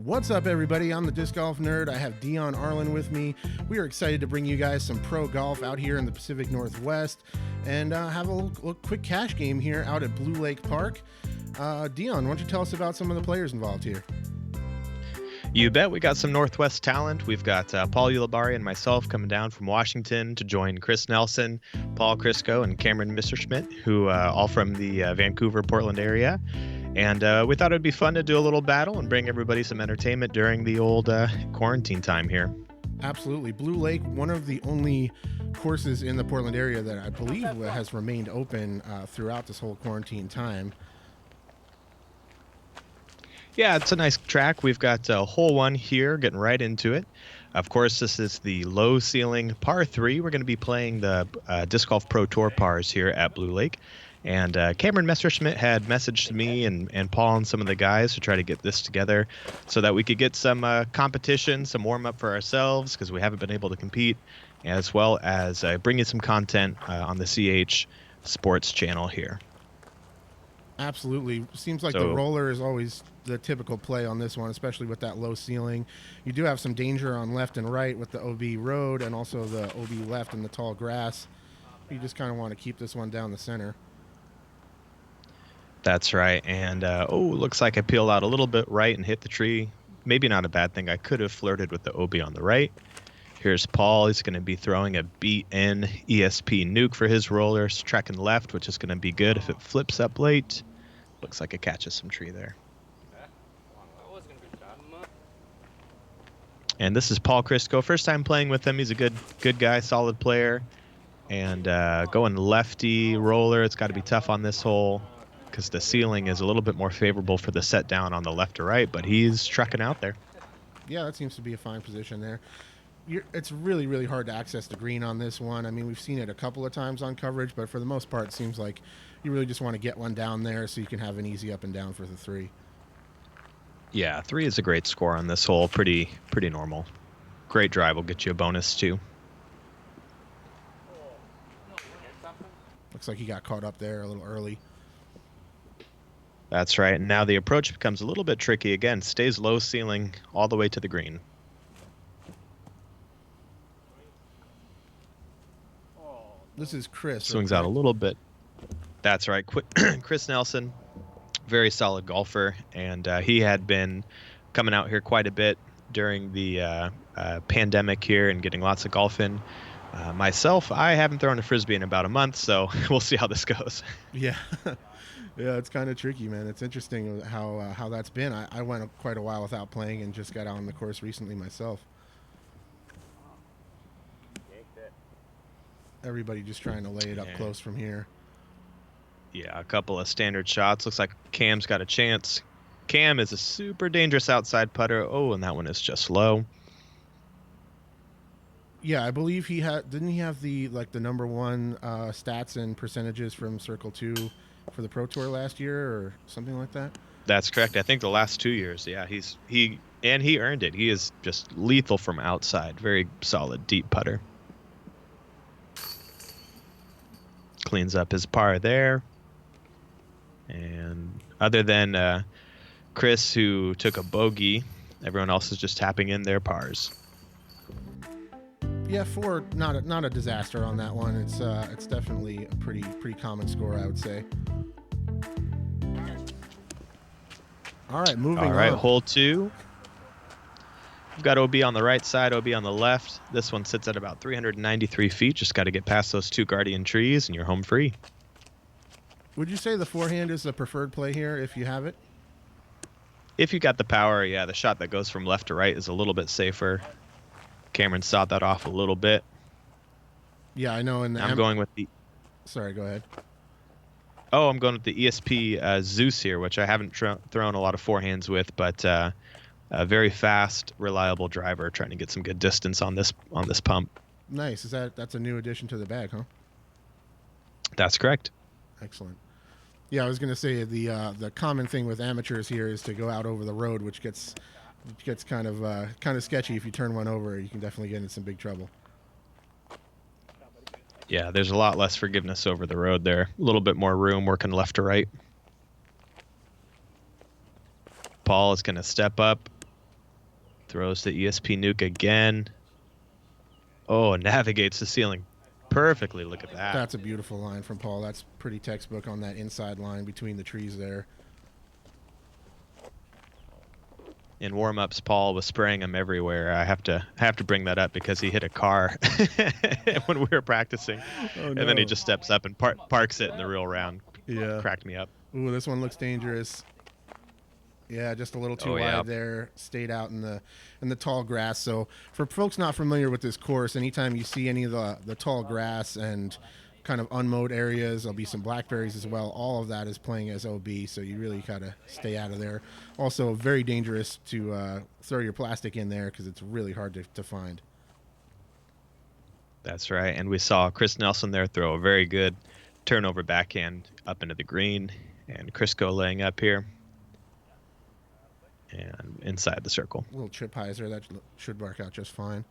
What's up, everybody? I'm the Disc Golf Nerd. I have Dion, Arlyn with me. We are excited to bring you guys some pro golf out here in the Pacific Northwest and have a little quick cash game here out at Blue Lake Park. Dion, why don't you tell us about some of the players involved here? You bet. We got some Northwest talent. We've got Paul Ulibarri and myself coming down from Washington to join Chris Nelson, Paul Crisco, and Cameron Messerschmidt, who all from the Vancouver, Portland area. And we thought it'd be fun to do a little battle and bring everybody some entertainment during the old quarantine time here. Absolutely. Blue Lake, one of the only courses in the Portland area that I believe has remained open throughout this whole quarantine time. Yeah, it's a nice track. We've got hole one here, getting right into it. Of course, this is the low ceiling par 3. We're going to be playing the Disc Golf Pro Tour pars here at Blue Lake. And Cameron Messerschmidt had messaged me and Paul and some of the guys to try to get this together so that we could get some competition, some warm-up for ourselves because we haven't been able to compete, as well as bring you some content on the CH Sports channel here. Absolutely. Seems like the roller is always the typical play on this one, especially with that low ceiling. You do have some danger on left and right with the OB road and also the OB left and the tall grass. You just kind of want to keep this one down the center. That's right. And, looks like I peeled out a little bit right and hit the tree. Maybe not a bad thing. I could have flirted with the OB on the right. Here's Paul. He's going to be throwing a beat-in ESP nuke for his rollers, tracking left, which is going to be good if it flips up late. Looks like it catches some tree there. And this is Paul Crisco. First time playing with him. He's a good guy, solid player. And going lefty roller. It's got to be tough on this hole because the ceiling is a little bit more favorable for the set down on the left or right, but he's trucking out there. Yeah, that seems to be a fine position there. It's really, really hard to access the green on this one. I mean, we've seen it a couple of times on coverage, but for the most part, it seems like you really just want to get one down there so you can have an easy up and down for the 3. Yeah, 3 is a great score on this hole. Pretty normal. Great drive will get you a bonus too. Looks like he got caught up there a little early. That's right. And now the approach becomes a little bit tricky. Again, stays low ceiling all the way to the green. This is Chris. Swings out a little bit. That's right. Chris Nelson, very solid golfer. And he had been coming out here quite a bit during the pandemic here and getting lots of golf in. Myself, I haven't thrown a Frisbee in about a month, so we'll see how this goes. Yeah. Yeah, it's kind of tricky, man. It's interesting how that's been. I went quite a while without playing and just got out on the course recently myself. Everybody just trying to lay it up close from here. Yeah, a couple of standard shots. Looks like Cam's got a chance. Cam is a super dangerous outside putter. Oh, and that one is just low. Yeah, I believe didn't he have the number 1 stats and percentages from Circle 2 for the Pro Tour last year or something like that? That's correct. I think the last 2 years. Yeah, he earned it. He is just lethal from outside. Very solid deep putter. Cleans up his par there. And other than Chris, who took a bogey, everyone else is just tapping in their pars. Yeah, 4, not a disaster on that one. It's definitely a pretty common score, I would say. All right, moving on. All right, hole 2. We've got OB on the right side, OB on the left. This one sits at about 393 feet. Just got to get past those 2 guardian trees, and you're home free. Would you say the forehand is the preferred play here if you have it? If you got the power, yeah, the shot that goes from left to right is a little bit safer. Cameron sawed that off a little bit. Yeah, I know. I'm going with the... Sorry, go ahead. Oh, I'm going with the ESP Zeus here, which I haven't thrown a lot of forehands with, but a very fast, reliable driver trying to get some good distance on this pump. Nice. That's a new addition to the bag, huh? That's correct. Excellent. Yeah, I was going to say the common thing with amateurs here is to go out over the road, which gets kind of sketchy. If you turn one over, you can definitely get into some big trouble. Yeah, there's a lot less forgiveness over the road there. A little bit more room working left to right. Paul is going to step up, Throws the ESP nuke again. Oh, navigates the ceiling perfectly. Look at that. That's a beautiful line from Paul. That's pretty textbook on that inside line between the trees there. In warm-ups, Paul was spraying him everywhere. I have to bring that up because he hit a car when we were practicing. Oh, no. And then he just steps up and parks it in the real round. Yeah. Cracked me up. Ooh, this one looks dangerous. Yeah, just a little too wide there. Stayed out in the tall grass. So for folks not familiar with this course, anytime you see any of the tall grass and kind of unmowed areas, there'll be some blackberries as well. All of that is playing as OB, so you really gotta stay out of there. Also, very dangerous to throw your plastic in there because it's really hard to find. That's right. And we saw Chris Nelson there throw a very good turnover backhand up into the green, and Crisco laying up here and inside the circle. A little chip hyzer, that should work out just fine.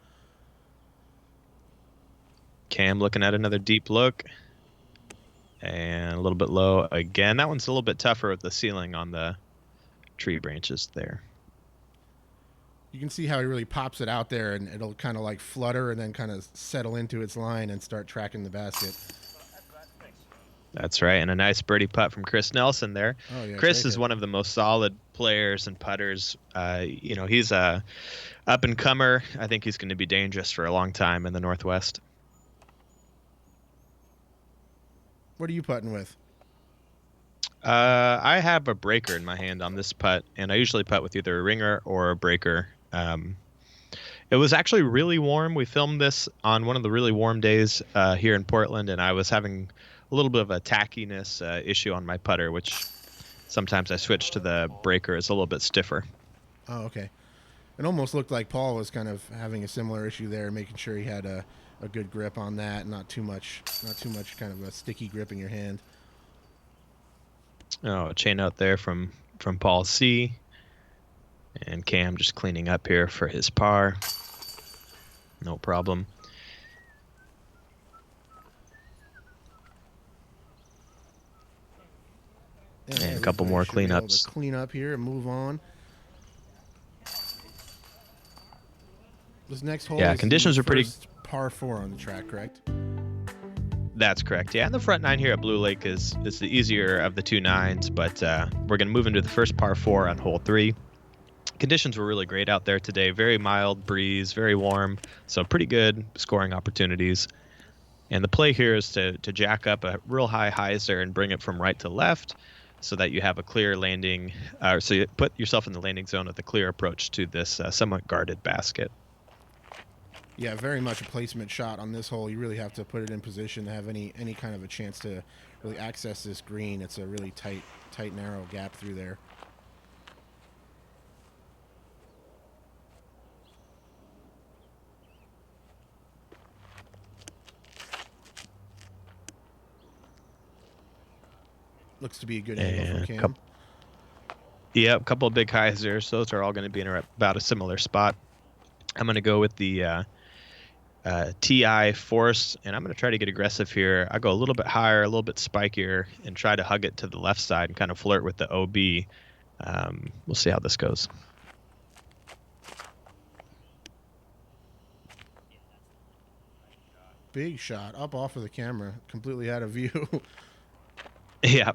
Cam looking at another deep look, and a little bit low again. That one's a little bit tougher with the ceiling on the tree branches there. You can see how he really pops it out there, and it'll kind of like flutter and then kind of settle into its line and start tracking the basket. That's right, and a nice birdie putt from Chris Nelson there. Oh, yeah, Chris is one of the most solid players and putters. He's a up-and-comer. I think he's going to be dangerous for a long time in the Northwest. What are you putting with? I have a breaker in my hand on this putt, and I usually putt with either a ringer or a breaker. It was actually really warm. We filmed this on one of the really warm days here in Portland, and I was having a little bit of a tackiness issue on my putter, which sometimes I switch to the breaker. It's a little bit stiffer. Oh, okay. It almost looked like Paul was kind of having a similar issue there, making sure he had a good grip on that, not too much kind of a sticky grip in your hand. Oh, a chain out there from Paul C. And Cam just cleaning up here for his par. No problem. And a couple more cleanups. Clean up here and move on. This next hole. Yeah, conditions are pretty. Par 4 on the track, correct? That's correct. Yeah, and the front 9 here at Blue Lake is the easier of the 2 9s, but we're going to move into the first par 4 on hole 3. Conditions were really great out there today. Very mild breeze, very warm, so pretty good scoring opportunities. And the play here is to jack up a real high hyzer and bring it from right to left so that you have a clear landing, so you put yourself in the landing zone with a clear approach to this somewhat guarded basket. Yeah, very much a placement shot on this hole. You really have to put it in position to have any kind of a chance to really access this green. It's a really tight, narrow gap through there. Looks to be a good angle from Cam. Yep, a couple of big hyzers. Those are all going to be in about a similar spot. I'm going to go with the TI force, and I'm going to try to get aggressive here. I'll go a little bit higher, a little bit spikier, and try to hug it to the left side and kind of flirt with the OB. We'll see how this goes. Big shot up off of the camera, completely out of view. Yeah.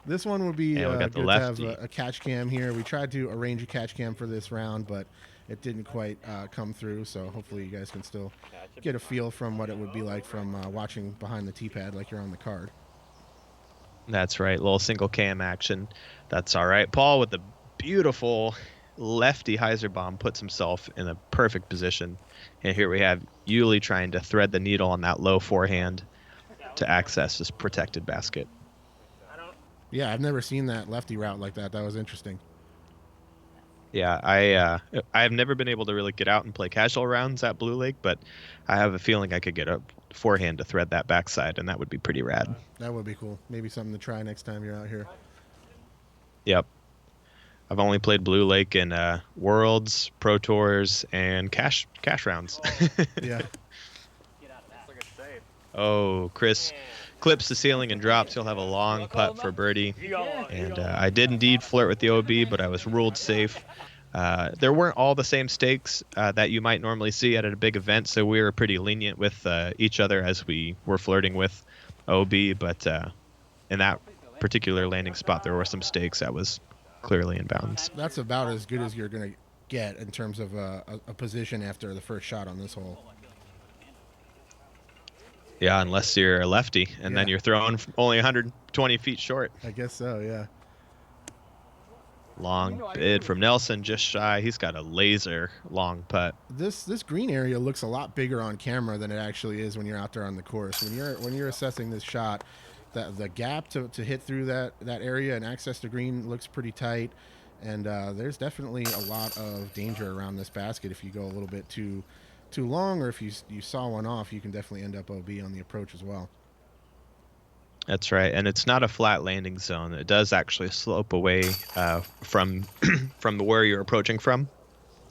This one would be good to have a catch cam here. We tried to arrange a catch cam for this round, but it didn't quite come through. So hopefully you guys can still get a feel from what it would be like from watching behind the tee pad like you're on the card. That's right. A little single cam action. That's all right. Paul with the beautiful lefty hyzer bomb puts himself in a perfect position. And here we have Uli trying to thread the needle on that low forehand to access this protected basket. Yeah, I've never seen that lefty route like that. That was interesting. Yeah, I have never been able to really get out and play casual rounds at Blue Lake, but I have a feeling I could get a forehand to thread that backside, and that would be pretty rad. That would be cool. Maybe something to try next time you're out here. Yep. I've only played Blue Lake in Worlds, Pro Tours, and cash rounds. Yeah. Oh, Chris clips the ceiling and drops. He'll have a long putt for birdie. And I did indeed flirt with the OB, but I was ruled safe. There weren't all the same stakes that you might normally see at a big event, so we were pretty lenient with each other as we were flirting with OB. But in that particular landing spot, there were some stakes that was clearly in bounds. That's about as good as you're going to get in terms of a position after the first shot on this hole. Yeah, unless you're a lefty, and then you're throwing only 120 feet short. I guess so, yeah. Long bid from Nelson, just shy. He's got a laser long putt. This green area looks a lot bigger on camera than it actually is when you're out there on the course. When you're assessing this shot, the gap to hit through that area and access the green looks pretty tight, and there's definitely a lot of danger around this basket. If you go a little bit too long, or if you saw one off, you can definitely end up OB on the approach as well. That's right, and it's not a flat landing zone. It does actually slope away from from where you're approaching from.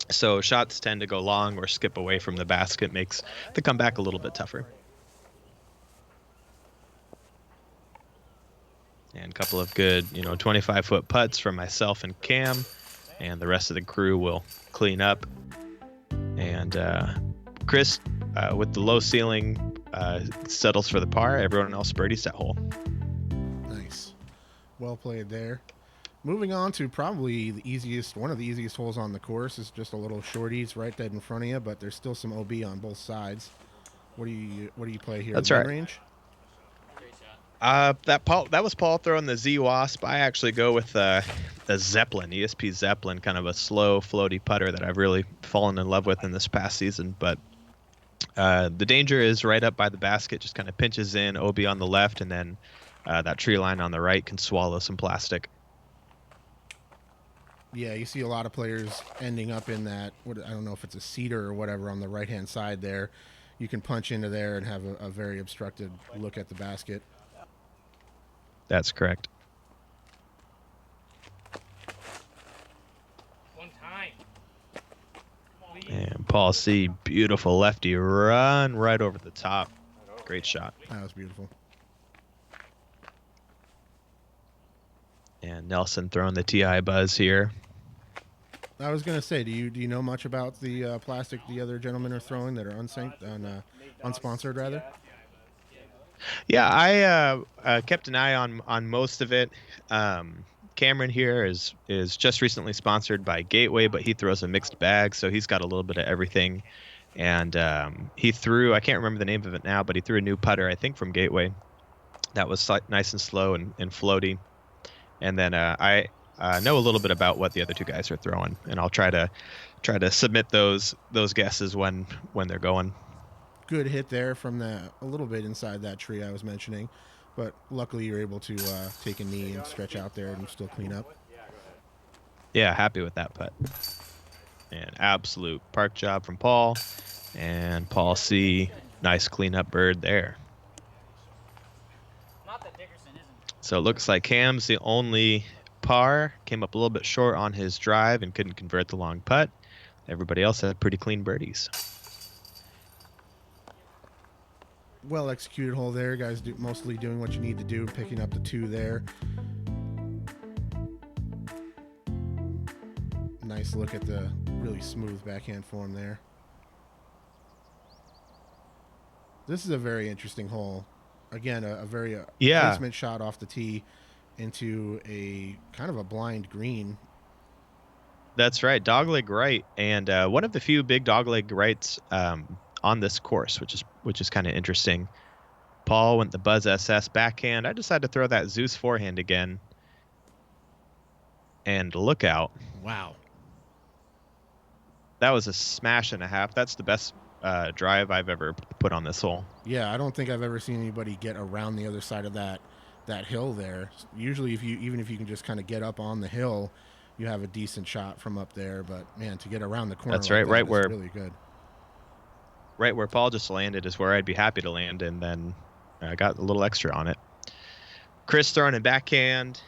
So shots tend to go long or skip away from the basket, makes the comeback a little bit tougher. And a couple of good, 25-foot putts from myself and Cam, and the rest of the crew will clean up. And Chris, with the low ceiling, settles for the par. Everyone else birdies that hole. Nice. Well played there. Moving on to probably one of the easiest holes on the course is just a little shorty. It's right dead in front of you, but there's still some OB on both sides. What do you play here? That's right. Range? That was Paul throwing the Z Wasp. I actually go with the Zeppelin, ESP Zeppelin, kind of a slow, floaty putter that I've really fallen in love with in this past season. But the danger is right up by the basket, just kind of pinches in, OB on the left, and then that tree line on the right can swallow some plastic. Yeah, you see a lot of players ending up in that, I don't know if it's a cedar or whatever on the right-hand side there. You can punch into there and have a very obstructed look at the basket. That's correct. One time. And Paul C, beautiful lefty run right over the top. Great shot. That was beautiful. And Nelson throwing the TI buzz here. I was gonna say, do you know much about the plastic the other gentlemen are throwing that are unsponsored rather? Yeah, I kept an eye on most of it. Cameron here is just recently sponsored by Gateway, but he throws a mixed bag, so he's got a little bit of everything. And he threw, I can't remember the name of it now, but he threw a new putter, I think, from Gateway. That was nice and slow and floaty. And then I know a little bit about what the other two guys are throwing, and I'll try to submit those guesses when they're going. Good hit there from a little bit inside that tree I was mentioning, but luckily you're able to take a knee and stretch out there and still clean up. Yeah, happy with that putt. And absolute park job from Paul, and Paul C, nice cleanup bird there. So it looks like Cam's the only par, came up a little bit short on his drive and couldn't convert the long putt. Everybody else had pretty clean birdies. Well executed hole there, guys. Mostly doing what you need to do, picking up the 2 there. Nice look at the really smooth backhand form there. This is a very interesting hole. Again, a very placement shot off the tee into a kind of a blind green. That's right, dogleg right, and one of the few big dogleg rights on this course, which is kind of interesting. Paul went the Buzz SS backhand. I decided to throw that Zeus forehand again, and look out! Wow, that was a smash and a half. That's the best drive I've ever put on this hole. Yeah, I don't think I've ever seen anybody get around the other side of that hill there. Usually, even if you can just kind of get up on the hill, you have a decent shot from up there. But man, to get around the corner, that's right, right where really good. Right where Paul just landed is where I'd be happy to land, and then I got a little extra on it. Chris throwing a backhand,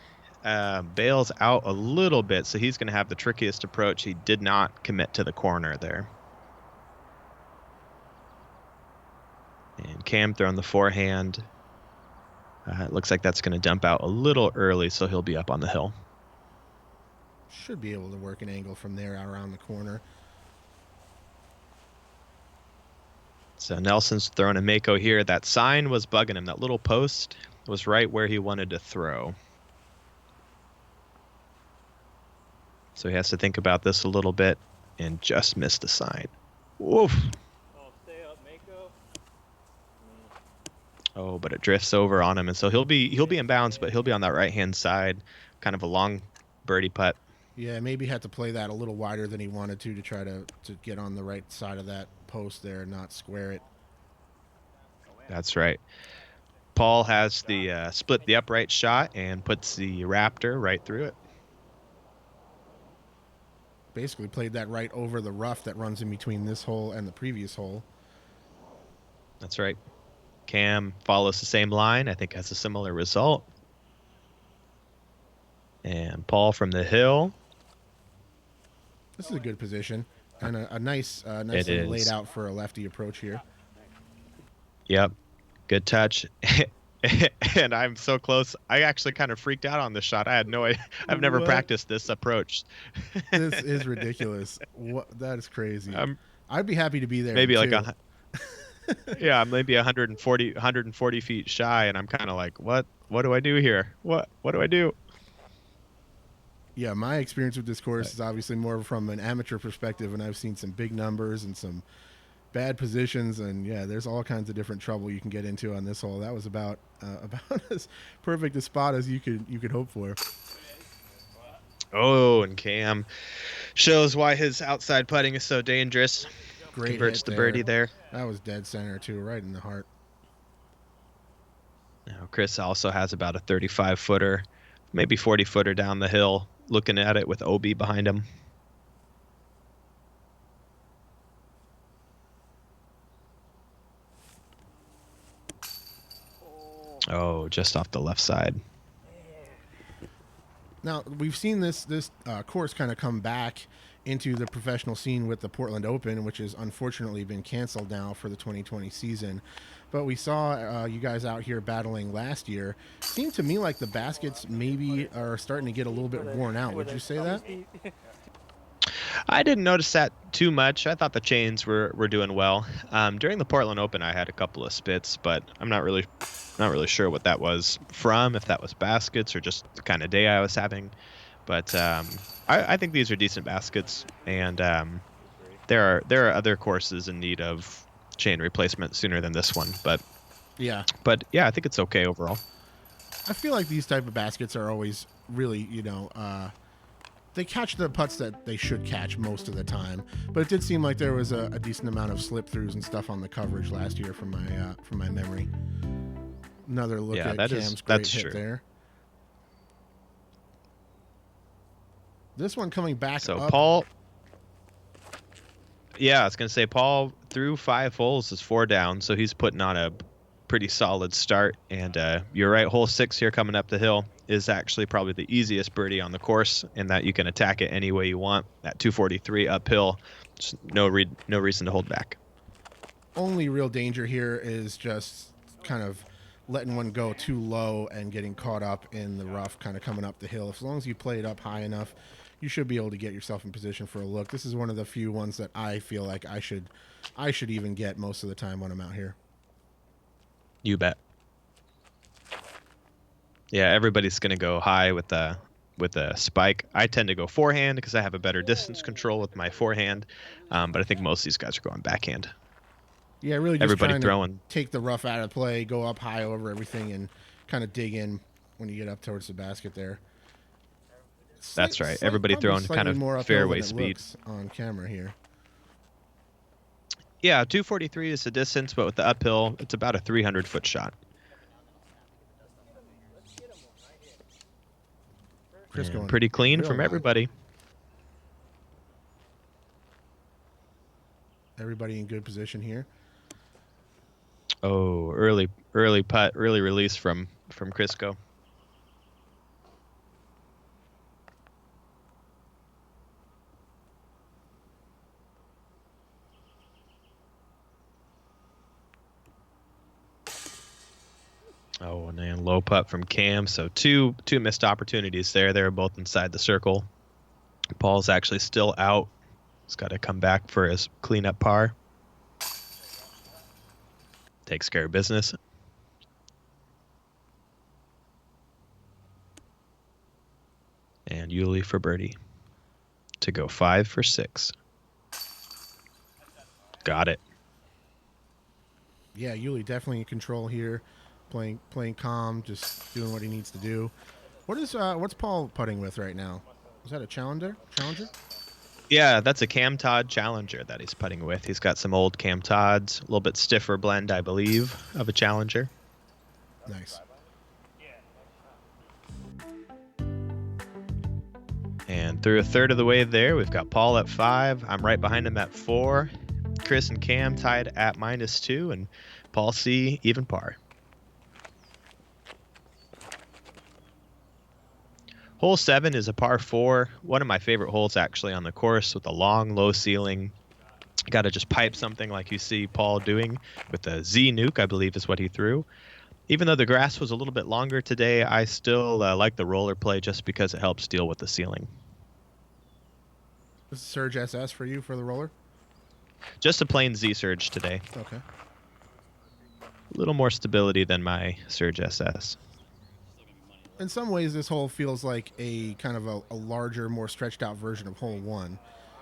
bails out a little bit, so he's going to have the trickiest approach. He did not commit to the corner there. And Cam throwing the forehand. It looks like that's going to dump out a little early, so he'll be up on the hill. Should be able to work an angle from there around the corner. So Nelson's throwing a Mako here. That sign was bugging him. That little post was right where he wanted to throw. So he has to think about this a little bit and just missed the sign. Woof. Stay up, Mako. Oh, but it drifts over on him, and so he'll be in bounds, but he'll be on that right-hand side, kind of a long birdie putt. Yeah, maybe had to play that a little wider than he wanted to try to get on the right side of that post there and not square it. That's right. Paul has the split the upright shot and puts the Raptor right through it. Basically played that right over the rough that runs in between this hole and the previous hole. That's right. Cam follows the same line. I think has a similar result. And Paul from the hill. This is a good position and a nicely laid out for a lefty approach here. Yep. Good touch. And I'm so close. I actually kind of freaked out on this shot. I had no idea. I've never practiced this approach. This is ridiculous. That is crazy. I'd be happy to be there. Maybe too. like yeah, maybe 140 feet shy, and I'm kind of like, what do I do here? What do I do? Yeah, my experience with this course is obviously more from an amateur perspective, and I've seen some big numbers and some bad positions, and yeah, there's all kinds of different trouble you can get into on this hole. That was about as perfect a spot as you could hope for. Oh, and Cam shows why his outside putting is so dangerous. Great Converts hit the there. birdie there. That was dead center too, right in the heart. Now Chris also has about a 35-footer, maybe 40-footer down the hill, looking at it with OB behind him. Oh, just off the left side. Now, we've seen this course kind of come back into the professional scene with the Portland Open, which has unfortunately been canceled now for the 2020 season. But we saw you guys out here battling last year. Seemed to me like the baskets maybe are starting to get a little bit worn out. Would you say that? I didn't notice that too much. I thought the chains were doing well. During the Portland Open, I had a couple of spits, but I'm not really sure what that was from, if that was baskets or just the kind of day I was having. But I think these are decent baskets, and there are other courses in need of chain replacement sooner than this one. But yeah, I think it's okay overall. I feel like these type of baskets are always really, they catch the putts that they should catch most of the time. But it did seem like there was a decent amount of slip throughs and stuff on the coverage last year from my memory. Another look at Cam's great hit true. there. This one coming back so up. Paul, yeah, I was going to say Paul through 5 holes is 4 down, so he's putting on a pretty solid start. And you're right, hole 6 here coming up the hill is actually probably the easiest birdie on the course, in that you can attack it any way you want. At 243 uphill, just no reason to hold back. Only real danger here is just kind of letting one go too low and getting caught up in the rough kind of coming up the hill. As long as you play it up high enough, you should be able to get yourself in position for a look. This is one of the few ones that I feel like I should even get most of the time when I'm out here. You bet. Yeah, everybody's going to go high with a spike. I tend to go forehand because I have a better distance control with my forehand, but I think most of these guys are going backhand. Yeah, really just everybody trying throwing. To take the rough out of play, go up high over everything, and kind of dig in when you get up towards the basket there. That's right. Everybody throwing kind of fairway speed on camera here. Yeah, 243 is the distance, but with the uphill, it's about a 300-foot shot. Crisco pretty clean from everybody. Everybody in good position here. Oh, early putt, early release from Crisco. Oh, and then low putt from Cam. So two missed opportunities there. They were both inside the circle. Paul's actually still out. He's got to come back for his cleanup par. Takes care of business. And Uli for birdie to go 5 for 6. Got it. Yeah, Yuli definitely in control here, playing calm, just doing what he needs to do. What's Paul putting with right now? Is that a Challenger? Yeah, that's a Cam Todd Challenger that he's putting with. He's got some old Cam Todds, a little bit stiffer blend, I believe, of a Challenger. Nice. And through a third of the way there, we've got Paul at 5. I'm right behind him at 4. Chris and Cam tied at -2, and Paul C even par. Hole 7 is a par 4. One of my favorite holes actually on the course, with a long, low ceiling. Got to just pipe something like you see Paul doing with the Z nuke, I believe is what he threw. Even though the grass was a little bit longer today, I still like the roller play just because it helps deal with the ceiling. This is Surge SS for you for the roller? Just a plain Z Surge today. Okay. A little more stability than my Surge SS. In some ways, this hole feels like a kind of a larger, more stretched out version of hole 1.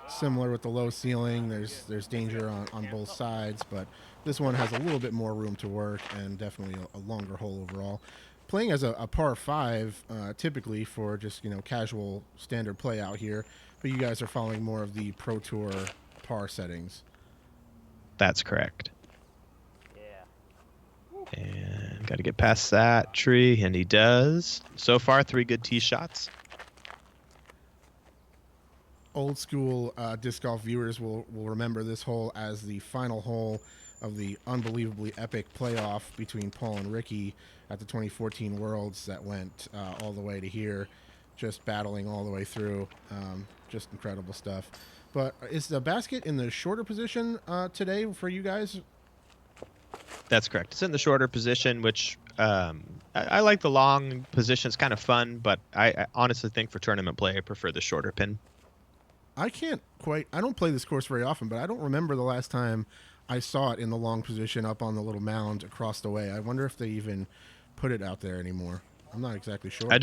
Similar with the low ceiling, there's danger on both sides, but this one has a little bit more room to work and definitely a longer hole overall. Playing as a par 5, typically for just casual standard play out here, but you guys are following more of the Pro Tour par settings. That's correct. Yeah. And got to get past that tree, and he does. So far, 3 good tee shots. Old school disc golf viewers will remember this hole as the final hole of the unbelievably epic playoff between Paul and Ricky at the 2014 Worlds that went all the way to here, just battling all the way through. Just incredible stuff. But is the basket in the shorter position today for you guys? That's correct. It's in the shorter position, which I like the long position. It's kind of fun, but I honestly think for tournament play, I prefer the shorter pin. I don't play this course very often, but I don't remember the last time I saw it in the long position up on the little mound across the way. I wonder if they even put it out there anymore. I'm not exactly sure. I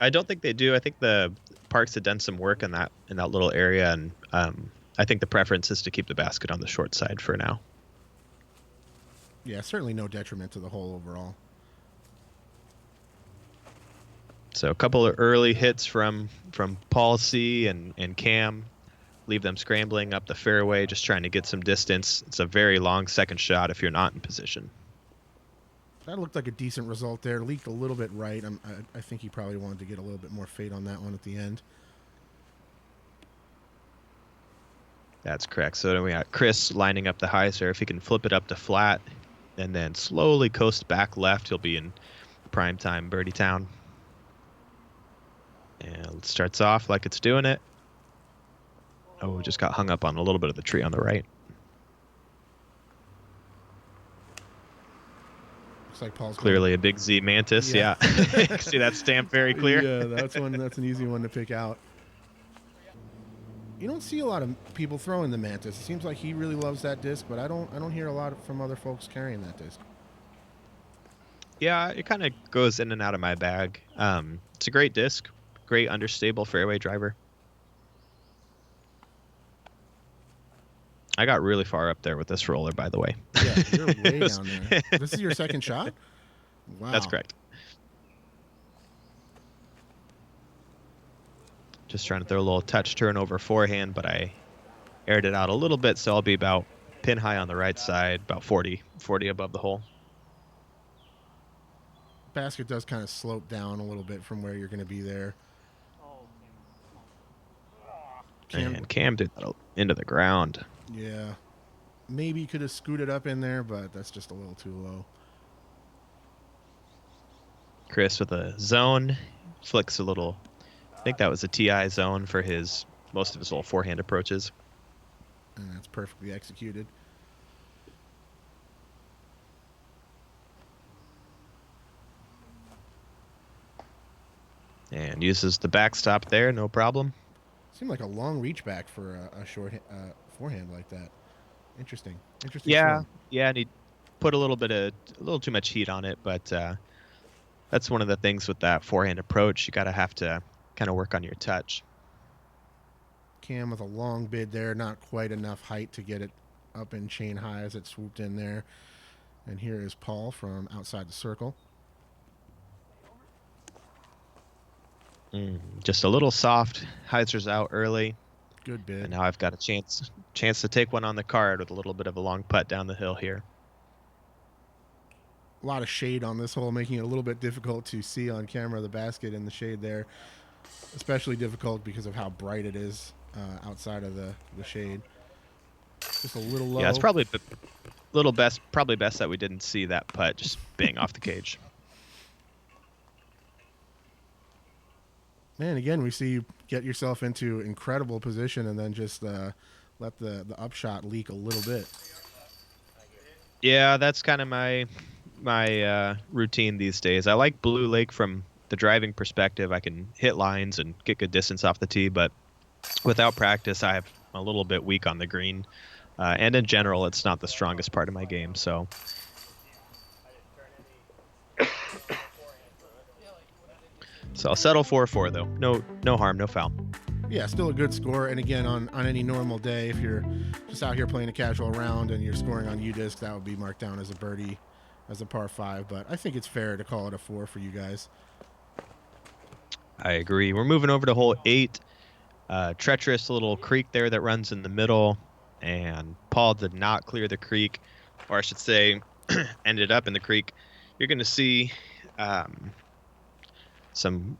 don't think they do. I think the Parks had done some work in that little area, and I think the preference is to keep the basket on the short side for now. Yeah, certainly no detriment to the hole overall. So a couple of early hits from Paul C and Cam leave them scrambling up the fairway, just trying to get some distance. It's a very long second shot if you're not in position. That looked like a decent result there. Leaked a little bit right. I think he probably wanted to get a little bit more fade on that one at the end. That's correct. So then we got Chris lining up the hyzer. If he can flip it up to flat and then slowly coast back left, he'll be in prime time birdie town. And it starts off like it's doing it. Oh, just got hung up on a little bit of the tree on the right. Looks like Paul's clearly a big Z Mantis. Yeah. You can see that stamp very clear. Yeah, that's an easy one to pick out. You don't see a lot of people throwing the Mantis. It seems like he really loves that disc, but I don't hear a lot from other folks carrying that disc. Yeah, it kind of goes in and out of my bag. It's a great disc, great understable fairway driver. I got really far up there with this roller, by the way. Yeah, you're way down there. This is your second shot? Wow. That's correct. Just trying to throw a little touch turnover forehand, but I aired it out a little bit, so I'll be about pin high on the right side, about 40 above the hole. Basket does kind of slope down a little bit from where you're going to be there. And Cam did that into the ground. Yeah. Maybe could have scooted up in there, but that's just a little too low. Chris with a zone. Flicks a little. I think that was a TI zone for most of his little forehand approaches. And that's perfectly executed. And uses the backstop there, no problem. Seemed like a long reach back for a short forehand like that. Interesting. Interesting Yeah, swing. yeah, and he put a little too much heat on it, but that's one of the things with that forehand approach. You gotta have to kind of work on your touch. Cam with a long bid there, not quite enough height to get it up in chain high as it swooped in there. And here is Paul from outside the circle. Just a little soft. Heiser's out early, Good bid. and now I've got a chance to take one on the card with a little bit of a long putt down the hill here. A lot of shade on this hole, making it a little bit difficult to see on camera the basket in the shade there. Especially difficult because of how bright it is outside of the shade. Just a little low. Yeah, it's probably best that we didn't see that putt just bang off the cage. Man, again, we see you get yourself into incredible position and then just let the upshot leak a little bit. Yeah, that's kind of my routine these days. I like Blue Lake from the driving perspective. I can hit lines and get good distance off the tee, but without practice, I'm a little bit weak on the green. And in general, it's not the strongest part of my game. So I'll settle for a 4 though. No harm, no foul. Yeah, still a good score. And again, on any normal day, if you're just out here playing a casual round and you're scoring on UDisc, that would be marked down as a birdie, as a par 5. But I think it's fair to call it a 4 for you guys. I agree. We're moving over to hole 8. Treacherous little creek there that runs in the middle, and Paul did not clear the creek, or I should say ended up in the creek. You're going to see some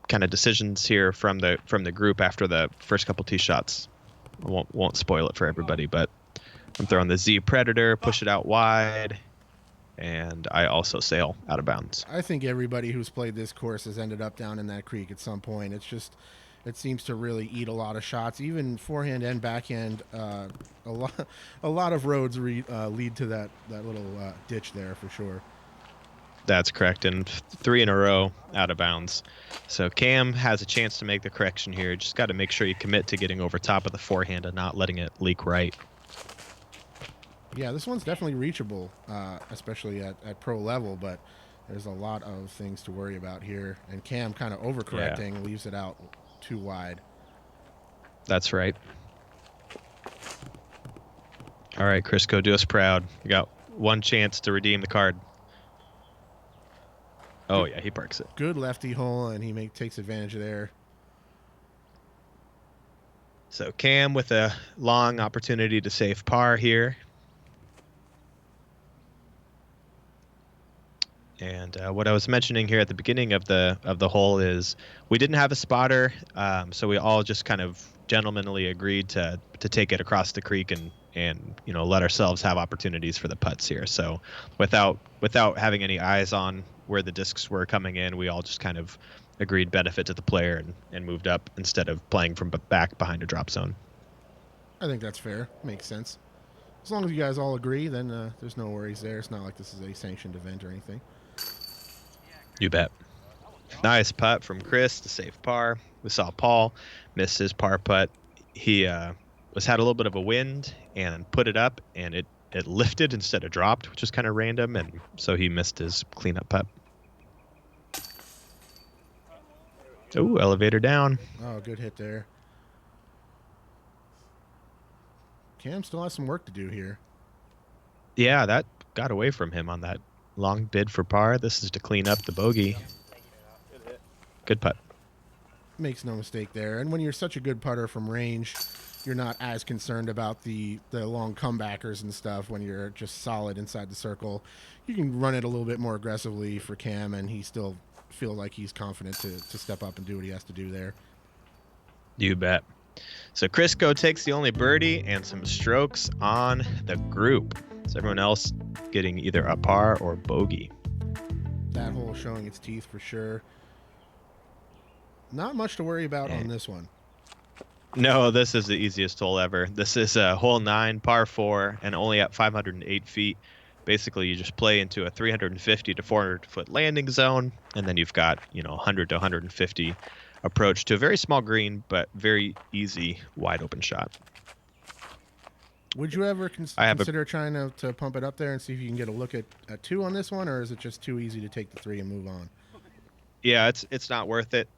kind of decisions here from the group after the first couple tee shots. I won't spoil it for everybody, but I'm throwing the Z Predator, push it out wide, and I also sail out of bounds. I think everybody who's played this course has ended up down in that creek at some point. It seems to really eat a lot of shots, even forehand and backhand. A lot of roads lead to that little ditch there for sure. That's correct, and 3 in a row out of bounds. So Cam has a chance to make the correction here. Just got to make sure you commit to getting over top of the forehand and not letting it leak right. Yeah, this one's definitely reachable, especially at pro level, but there's a lot of things to worry about here. And Cam kind of overcorrecting, leaves it out too wide. That's right. All right, Crisco, do us proud. You got one chance to redeem the card. Oh, yeah, he parks it. Good lefty hole, and he takes advantage of there. So Cam with a long opportunity to save par here. And what I was mentioning here at the beginning of the hole is we didn't have a spotter, so we all just kind of gentlemanly agreed to take it across the creek and let ourselves have opportunities for the putts here. So without having any eyes on where the discs were coming in, we all just kind of agreed benefit to the player and moved up instead of playing from back behind a drop zone. I think that's fair. Makes sense. As long as you guys all agree, then there's no worries there. It's not like this is a sanctioned event or anything. You bet. Nice putt from Chris to save par. We saw Paul miss his par putt. He had a little bit of a wind and put it up, and it lifted instead of dropped, which is kind of random, and so he missed his cleanup putt. Oh, elevator down. Oh, good hit there. Cam still has some work to do here. Yeah, that got away from him on that long bid for par. This is to clean up the bogey. Good putt. Makes no mistake there. And when you're such a good putter from range, you're not as concerned about the long comebackers and stuff. When you're just solid inside the circle, you can run it a little bit more aggressively for Cam, and he still feels like he's confident to step up and do what he has to do there. You bet. So Crisco takes the only birdie and some strokes on the group. So everyone else getting either a par or bogey. That hole showing its teeth for sure. Not much to worry about on this one. No, this is the easiest hole ever. This is hole 9, par 4, and only at 508 feet. Basically, you just play into a 350 to 400 foot landing zone, and then you've got 100 to 150 approach to a very small green, but very easy wide open shot. Would you ever I have consider trying to pump it up there and see if you can get a look at a 2 on this one, or is it just too easy to take the 3 and move on? Yeah, it's not worth it,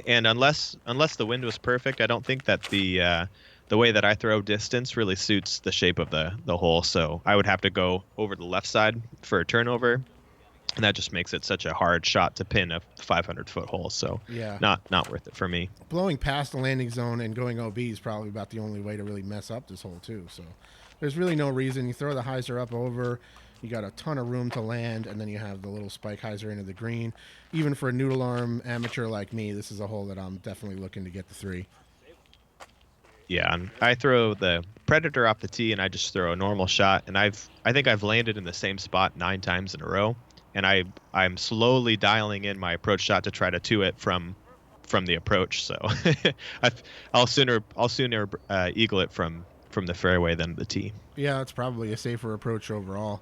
and unless the wind was perfect, I don't think that the way that I throw distance really suits the shape of the hole. So I would have to go over the left side for a turnover, and that just makes it such a hard shot to pin a 500-foot hole. So yeah, not worth it for me. Blowing past the landing zone and going OB is probably about the only way to really mess up this hole too. So there's really no reason. You throw the hyzer up over, you got a ton of room to land, and then you have the little spike hyzer into the green. Even for a noodle arm amateur like me, this is a hole that I'm definitely looking to get the 3. Yeah, I throw the Predator off the tee, and I just throw a normal shot, and I think I've landed in the same spot 9 times in a row, and I'm slowly dialing in my approach shot to try to 2 it from the approach. So I'll sooner eagle it from the fairway than the tee. Yeah, it's probably a safer approach overall.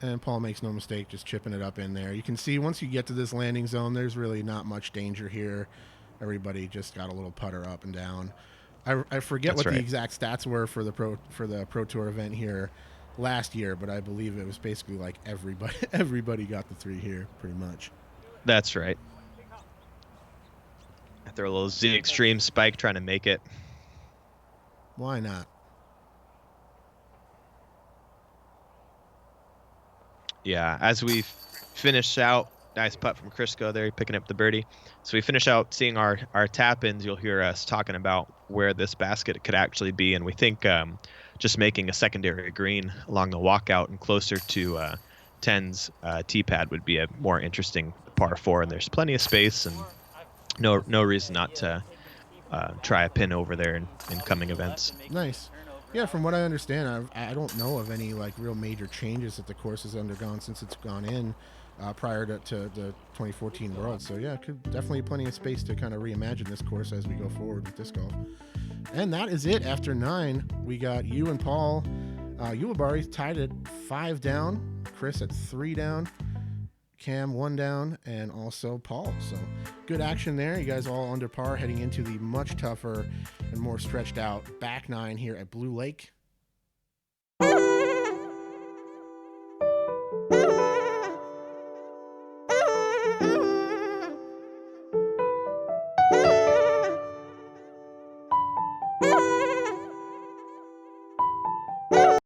And Paul makes no mistake just chipping it up in there. You can see once you get to this landing zone, there's really not much danger here. Everybody just got a little putter up and down. I forget what the exact stats were for the Pro Tour event here last year, but I believe it was basically like everybody got the 3 here pretty much. That's right. I throw a little Z Extreme spike trying to make it. Why not? Yeah, as we finish out, nice putt from Crisco there, picking up the birdie. So we finish out seeing our tap-ins. You'll hear us talking about where this basket could actually be, and we think just making a secondary green along the walkout and closer to 10's tee pad would be a more interesting par 4, and there's plenty of space and no reason not to try a pin over there in coming events. Nice. Yeah, from what I understand, I don't know of any like real major changes that the course has undergone since it's gone in prior to the 2014 World. So yeah, definitely plenty of space to kind of reimagine this course as we go forward with disc golf. And that is it. After 9, we got you and Paul. Ulibarri tied at 5 down, Chris at 3 down, Cam 1 down, and also Paul. So good action there. You guys all under par heading into the much tougher and more stretched out back 9 here at Blue Lake.